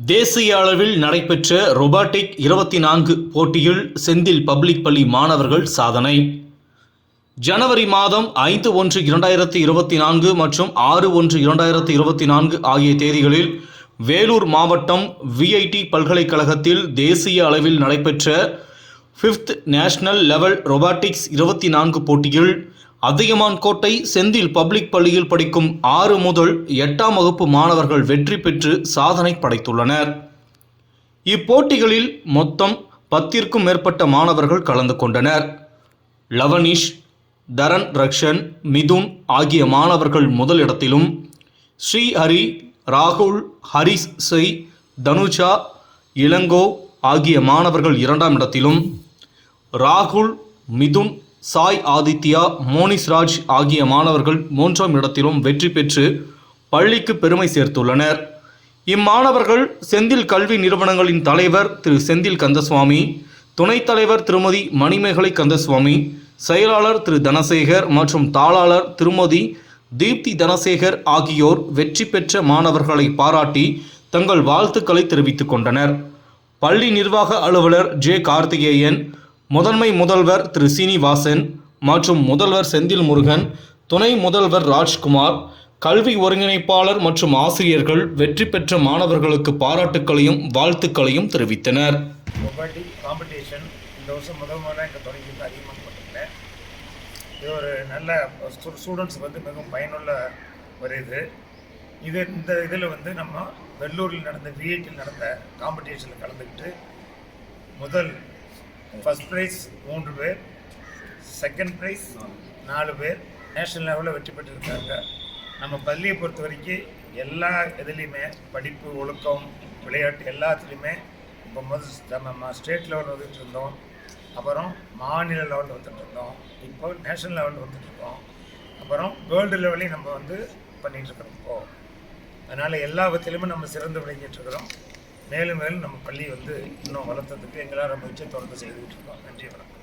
தேசிய அளவில் நடைபெற்ற ரொபாட்டிக் 24 போட்டியில் செந்தில் பப்ளிக் பள்ளி மாணவர்கள் சாதனை. ஜனவரி மாதம் 5/1/2024 மற்றும் 6/1/2024 ஆகிய தேதிகளில் வேலூர் மாவட்டம் விஐடி பல்கலைக்கழகத்தில் தேசிய அளவில் நடைபெற்ற 5th நேஷனல் லெவல் ரொபாட்டிக்ஸ் 24 போட்டியில் அதியமான்கோட்டை செந்தில் பப்ளிக் பள்ளியில் படிக்கும் 6 முதல் 8ஆம் வகுப்பு மாணவர்கள் வெற்றி பெற்று சாதனை படைத்துள்ளனர். இப்போட்டிகளில் மொத்தம் 10ற்கும் மேற்பட்ட மாணவர்கள் கலந்து கொண்டனர். லவனிஷ், தரன் ரக்ஷன், மிதுன் ஆகிய மாணவர்கள் முதலிடத்திலும், ஸ்ரீஹரி, ராகுல், ஹரிஸ் செய், தனுஜா, இளங்கோ ஆகிய மாணவர்கள் 2ஆம் இடத்திலும், ராகுல், மிதுன், சாய் ஆதித்யா, மோனிஸ்ராஜ் ஆகிய மாணவர்கள் 3ஆம் இடத்திலும் வெற்றி பெற்று பள்ளிக்கு பெருமை சேர்த்துள்ளனர். இம்மாணவர்கள் செந்தில் கல்வி நிறுவனங்களின் தலைவர் திரு செந்தில் கந்தசுவாமி, துணைத் தலைவர் திருமதி மணிமேகலை கந்தசுவாமி, செயலாளர் திரு தனசேகர் மற்றும் தாளாளர் திருமதி தீப்தி தனசேகர் ஆகியோர் வெற்றி பெற்ற மாணவர்களை பாராட்டி தங்கள் வாழ்த்துக்களை தெரிவித்துக் கொண்டனர். பள்ளி நிர்வாக அலுவலர் ஜே கார்த்திகேயன், முதன்மை முதல்வர் திரு சீனிவாசன் மற்றும் முதல்வர் செந்தில் முருகன், துணை முதல்வர் ராஜ்குமார், கல்வி ஒருங்கிணைப்பாளர் மற்றும் ஆசிரியர்கள் வெற்றி பெற்ற மாணவர்களுக்கு பாராட்டுக்களையும் வாழ்த்துக்களையும் தெரிவித்தனர். ரொபாட்டிக் காம்படிஷன் இந்த வருஷம் முதல் இங்கே தொடங்கி அதிகமாக இது ஒரு நல்ல ஸ்டூடெண்ட்ஸுக்கு மிகவும் பயனுள்ள ஒரு இந்த இதில் நம்ம வெள்ளூரில் நடந்த விஐடியில் நடந்த காம்படிஷனில் கலந்துக்கிட்டு ஃபர்ஸ்ட் ப்ரைஸ் 3 பேர், செகண்ட் ப்ரைஸ் 4 பேர் நேஷனல் லெவலில் வெற்றி பெற்றிருக்காங்க. நம்ம பள்ளியை பொறுத்த வரைக்கும் எல்லா இதுலேயுமே படிப்பு, ஒழுக்கம், விளையாட்டு எல்லாத்துலேயுமே இப்போ நம்ம ஸ்டேட் லெவலில் வந்துட்டு இருந்தோம், அப்புறம் மாநில லெவலில் வந்துட்டு இருந்தோம், இப்போ நேஷனல் லெவலில் வந்துட்டு இருக்கோம், அப்புறம் வேர்ல்டு லெவலையும் நம்ம பண்ணிகிட்ருக்கிறோம். இப்போது அதனால் எல்லா விதத்துலையுமே நம்ம சிறந்து விளங்கிட்டுருக்கிறோம். மேலும் மேலும் நம்ம பள்ளி இன்னும் வளர்த்ததுக்கு எங்களால் முயற்சியை தொடர்ந்து செய்துக்கிட்டு இருக்கோம். நன்றி, வணக்கம்.